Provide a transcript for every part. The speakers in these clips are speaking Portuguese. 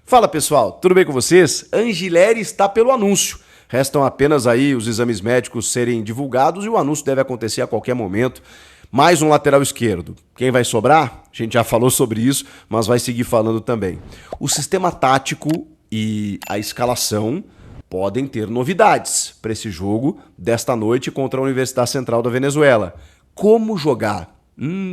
Fala pessoal, tudo bem com vocês? Angileri está pelo anúncio. Restam apenas aí os exames médicos serem divulgados e o anúncio deve acontecer a qualquer momento. Mais um lateral esquerdo. Quem vai sobrar? A gente já falou sobre isso, mas vai seguir falando também. O sistema tático e a escalação podem ter novidades para esse jogo desta noite contra a Universidade Central da Venezuela. Como jogar?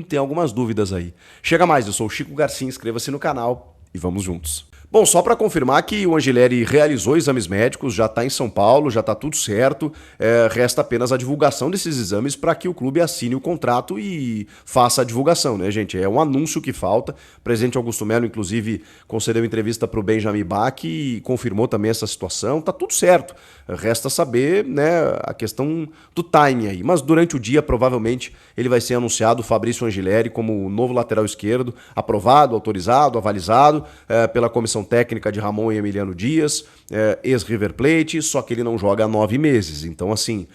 Tem algumas dúvidas aí. Chega mais, eu sou o Chico Garcia, inscreva-se no canal e vamos juntos. Bom, só para confirmar que o Angileri realizou exames médicos, já está em São Paulo, já está tudo certo, resta apenas a divulgação desses exames para que o clube assine o contrato e faça a divulgação, né, gente? É um anúncio que falta. O presidente Augusto Melo, inclusive, concedeu entrevista para o Benjamin Bach e confirmou também essa situação. Tá tudo certo. Resta saber, né, a questão do timing aí. Mas durante o dia, provavelmente, ele vai ser anunciado, o Fabrício Angileri, como o novo lateral esquerdo, aprovado, autorizado, avalizado pela comissão técnica de Ramon e Emiliano Dias, ex-River Plate, só que ele não joga há 9 meses. Então, assim,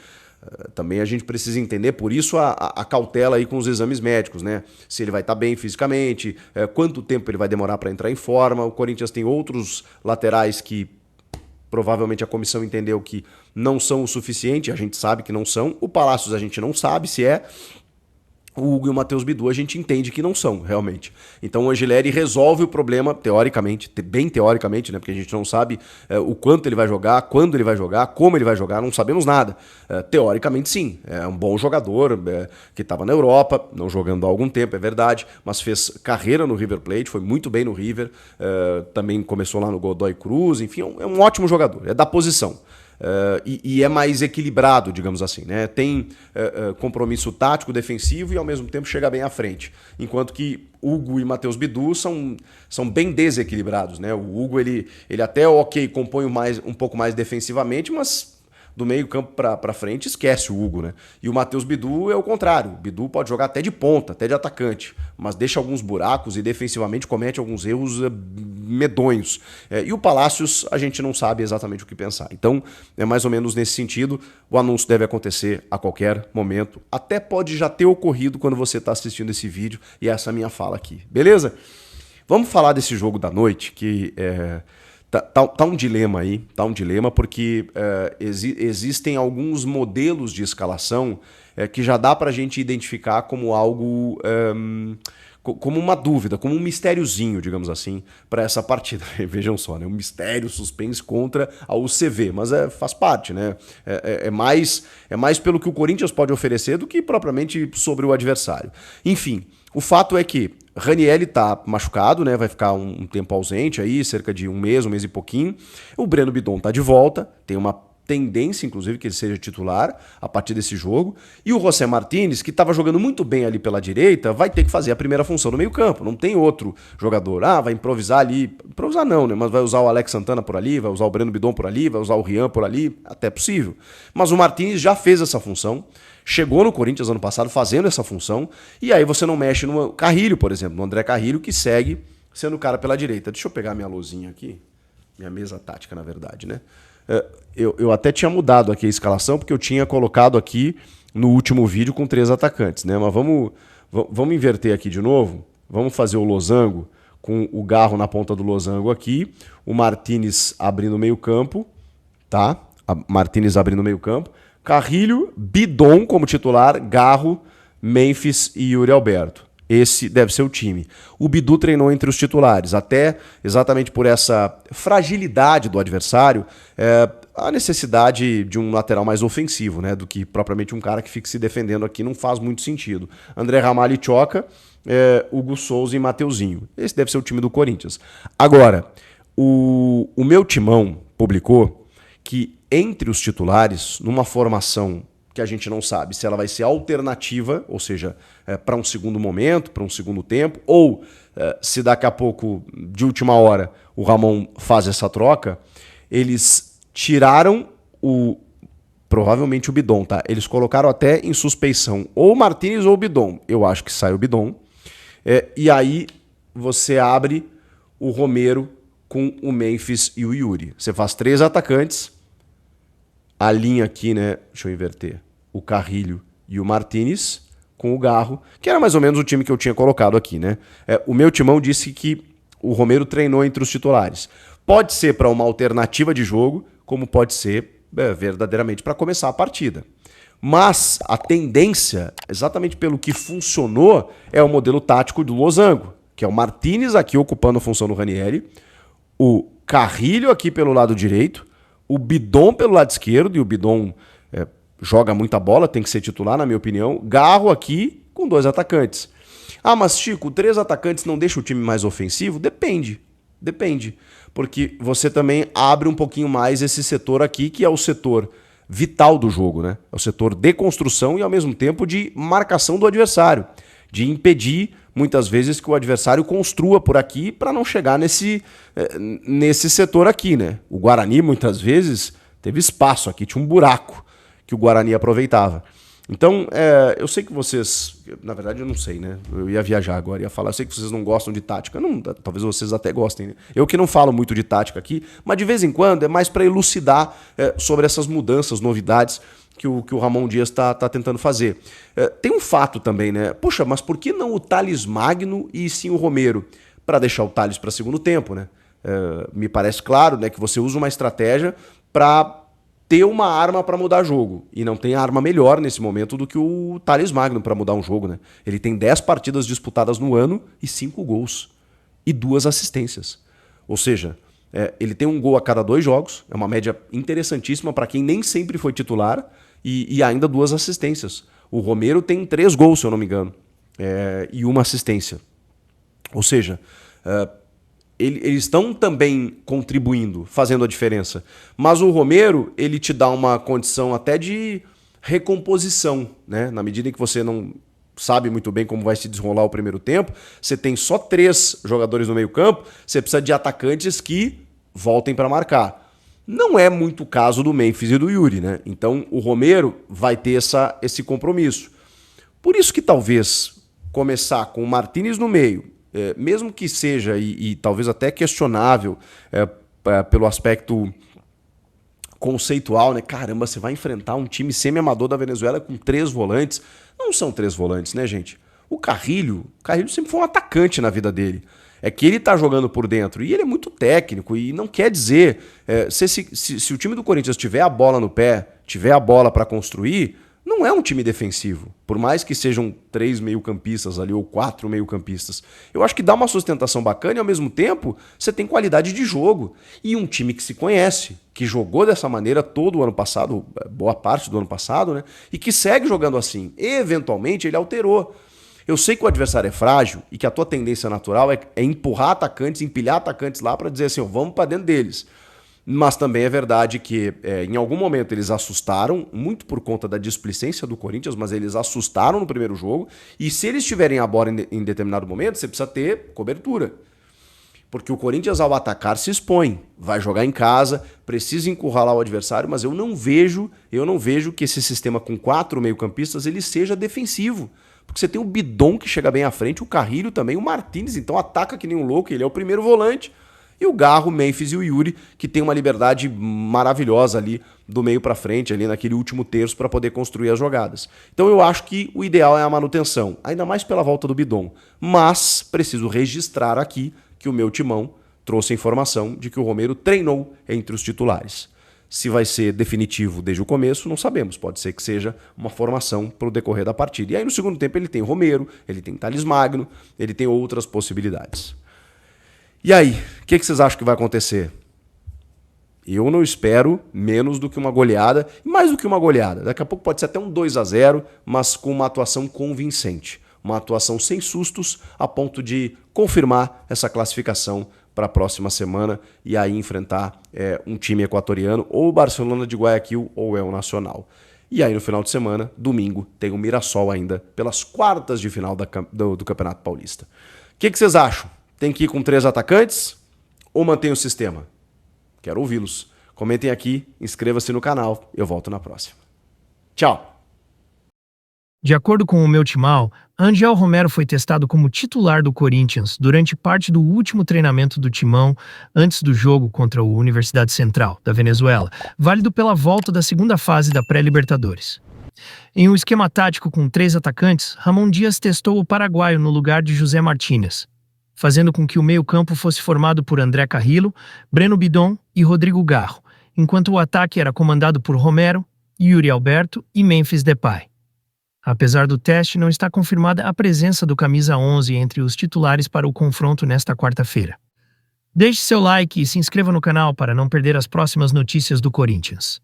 também a gente precisa entender, por isso a cautela aí com os exames médicos, né? Se ele vai estar bem fisicamente, quanto tempo ele vai demorar para entrar em forma. O Corinthians tem outros laterais que provavelmente a comissão entendeu que não são o suficiente, a gente sabe que não são. O Palácios a gente não sabe se é. O Hugo e o Matheus Bidu a gente entende que não são, realmente. Então o Angileri resolve o problema, teoricamente, bem teoricamente, né? Porque a gente não sabe o quanto ele vai jogar, quando ele vai jogar, como ele vai jogar, não sabemos nada. Teoricamente, sim. É um bom jogador que estava na Europa, não jogando há algum tempo, é verdade, mas fez carreira no River Plate, foi muito bem no River, também começou lá no Godoy Cruz, enfim, é um ótimo jogador, é da posição. E é mais equilibrado, digamos assim, né? Tem compromisso tático, defensivo e ao mesmo tempo chega bem à frente. Enquanto que Hugo e Matheus Bidu são bem desequilibrados, né? O Hugo ele até compõe um pouco mais defensivamente, mas do meio campo para frente esquece o Hugo, né? E o Matheus Bidu é o contrário. O Bidu pode jogar até de ponta, até de atacante, mas deixa alguns buracos e defensivamente comete alguns erros medonhos. E o Palácios a gente não sabe exatamente o que pensar. Então é mais ou menos nesse sentido. O anúncio deve acontecer a qualquer momento. Até pode já ter ocorrido quando você está assistindo esse vídeo e essa é a minha fala aqui. Beleza? Vamos falar desse jogo da noite que Tá um dilema aí, porque existem alguns modelos de escalação que já dá pra gente identificar como algo, como uma dúvida, como um mistériozinho, digamos assim, para essa partida. Vejam só, né? Um mistério, suspense contra a UCV, mas faz parte, né? É mais pelo que o Corinthians pode oferecer do que propriamente sobre o adversário. Enfim, o fato é que Ranieri tá machucado, né? Vai ficar um tempo ausente aí, cerca de um mês e pouquinho. O Breno Bidon tá de volta, tem uma tendência, inclusive, que ele seja titular a partir desse jogo. E o José Martínez, que estava jogando muito bem ali pela direita, vai ter que fazer a primeira função no meio-campo. Não tem outro jogador. Vai improvisar ali. Improvisar não, né? Mas vai usar o Alex Santana por ali, vai usar o Breno Bidon por ali, vai usar o Rian por ali. Até possível. Mas o Martínez já fez essa função. Chegou no Corinthians ano passado fazendo essa função, e aí você não mexe no Carrilho, por exemplo, no André Carrilho, que segue sendo o cara pela direita. Deixa eu pegar minha lousinha aqui, minha mesa tática, na verdade, né? Eu até tinha mudado aqui a escalação, porque eu tinha colocado aqui no último vídeo com 3 atacantes, né? Mas vamos inverter aqui de novo, vamos fazer o losango com o Garro na ponta do losango aqui, o Martínez abrindo o meio campo, tá? Martínez abrindo o meio campo, Carrilho, Bidon como titular, Garro, Memphis e Yuri Alberto. Esse deve ser o time. O Bidu treinou entre os titulares, até exatamente por essa fragilidade do adversário, a necessidade de um lateral mais ofensivo, né, do que propriamente um cara que fique se defendendo aqui, não faz muito sentido. André Ramalho e Choca, Hugo Souza e Mateuzinho. Esse deve ser o time do Corinthians. Agora, o meu timão publicou que entre os titulares, numa formação que a gente não sabe se ela vai ser alternativa, ou seja, para um segundo momento, para um segundo tempo, ou se daqui a pouco, de última hora, o Ramon faz essa troca, eles tiraram provavelmente o Bidon, tá? Eles colocaram até em suspeição ou o Martínez ou o Bidon. Eu acho que sai o Bidon. E aí você abre o Romero com o Memphis e o Yuri. Você faz 3 atacantes, a linha aqui, né? Deixa eu inverter. O Carrilho e o Martínez com o Garro, que era mais ou menos o time que eu tinha colocado aqui, né? O meu timão disse que o Romero treinou entre os titulares. Pode ser para uma alternativa de jogo, como pode ser verdadeiramente para começar a partida. Mas a tendência, exatamente pelo que funcionou, é o modelo tático do Losango, que é o Martínez aqui ocupando a função do Ranieri, o Carrilho aqui pelo lado direito, o Bidon pelo lado esquerdo, e o Bidon joga muita bola, tem que ser titular, na minha opinião. Garro aqui com 2 atacantes. Ah, mas Chico, 3 atacantes não deixa o time mais ofensivo? Depende. Porque você também abre um pouquinho mais esse setor aqui, que é o setor vital do jogo, né? É o setor de construção e ao mesmo tempo de marcação do adversário, de impedir muitas vezes que o adversário construa por aqui para não chegar nesse setor aqui, né? O Guarani muitas vezes teve espaço aqui, tinha um buraco que o Guarani aproveitava. Então, eu sei que vocês... Na verdade, eu não sei, né? Eu ia viajar agora, ia falar. Eu sei que vocês não gostam de tática. Não, talvez vocês até gostem, né? Eu que não falo muito de tática aqui, mas de vez em quando é mais para elucidar sobre essas mudanças, novidades que o Ramon Dias está tentando fazer. Tem um fato também, né? Poxa, mas por que não o Thales Magno e sim o Romero? Para deixar o Thales para segundo tempo, né? Me parece claro, né, que você usa uma estratégia para ter uma arma para mudar jogo. E não tem arma melhor nesse momento do que o Thales Magno para mudar um jogo, né? Ele tem 10 partidas disputadas no ano e 5 gols. E 2 assistências. Ou seja, ele tem um gol a cada 2 jogos. É uma média interessantíssima para quem nem sempre foi titular. E ainda 2 assistências. O Romero tem 3 gols, se eu não me engano. E 1 assistência. Ou seja... eles estão também contribuindo, fazendo a diferença. Mas o Romero, ele te dá uma condição até de recomposição, né? Na medida em que você não sabe muito bem como vai se desenrolar o primeiro tempo, você tem só 3 jogadores no meio campo, você precisa de atacantes que voltem para marcar. Não é muito o caso do Memphis e do Yuri, né? Então o Romero vai ter esse compromisso. Por isso que talvez começar com o Martínez no meio, mesmo que seja, e talvez até questionável pelo aspecto conceitual, né? Caramba, você vai enfrentar um time semi-amador da Venezuela com 3 volantes. Não são 3 volantes, né, gente? O Carrilho sempre foi um atacante na vida dele. É que ele tá jogando por dentro e ele é muito técnico e não quer dizer... se o time do Corinthians tiver a bola no pé, tiver a bola para construir... Não é um time defensivo, por mais que sejam 3 meio-campistas ali ou 4 meio-campistas. Eu acho que dá uma sustentação bacana e ao mesmo tempo você tem qualidade de jogo. E um time que se conhece, que jogou dessa maneira todo o ano passado, boa parte do ano passado, né? E que segue jogando assim. E, eventualmente ele alterou. Eu sei que o adversário é frágil e que a tua tendência natural é empurrar atacantes, empilhar atacantes lá para dizer assim, vamos para dentro deles. Mas também é verdade que em algum momento eles assustaram, muito por conta da displicência do Corinthians, mas eles assustaram no primeiro jogo. E se eles tiverem a bola em determinado momento, você precisa ter cobertura. Porque o Corinthians, ao atacar, se expõe. Vai jogar em casa, precisa encurralar o adversário, mas eu não vejo que esse sistema com 4 meio-campistas ele seja defensivo. Porque você tem o Bidon que chega bem à frente, o Carrilho também, o Martínez, então ataca que nem um louco, ele é o primeiro volante. E o Garro, o Memphis e o Yuri, que tem uma liberdade maravilhosa ali do meio para frente, ali naquele último terço para poder construir as jogadas. Então eu acho que o ideal é a manutenção, ainda mais pela volta do Bidon. Mas preciso registrar aqui que o meu timão trouxe a informação de que o Romero treinou entre os titulares. Se vai ser definitivo desde o começo, não sabemos. Pode ser que seja uma formação para o decorrer da partida. E aí no segundo tempo ele tem Romero, ele tem Thales Magno, ele tem outras possibilidades. E aí, o que vocês acham que vai acontecer? Eu não espero menos do que uma goleada, mais do que uma goleada. Daqui a pouco pode ser até um 2-0, mas com uma atuação convincente. Uma atuação sem sustos, a ponto de confirmar essa classificação para a próxima semana e aí enfrentar um time equatoriano, ou o Barcelona de Guayaquil, ou o Nacional. E aí no final de semana, domingo, tem o Mirassol ainda, pelas quartas de final do Campeonato Paulista. O que vocês acham? Tem que ir com 3 atacantes ou mantém o sistema? Quero ouvi-los. Comentem aqui, inscreva-se no canal. Eu volto na próxima. Tchau! De acordo com o meu timão, Angel Romero foi testado como titular do Corinthians durante parte do último treinamento do timão antes do jogo contra o Universidade Central, da Venezuela, válido pela volta da segunda fase da pré-Libertadores. Em um esquema tático com 3 atacantes, Ramon Dias testou o paraguaio no lugar de José Martínez. fazendo com que o meio-campo fosse formado por André Carrillo, Breno Bidon e Rodrigo Garro, enquanto o ataque era comandado por Romero, Yuri Alberto e Memphis Depay. Apesar do teste, não está confirmada a presença do camisa 11 entre os titulares para o confronto nesta quarta-feira. Deixe seu like e se inscreva no canal para não perder as próximas notícias do Corinthians.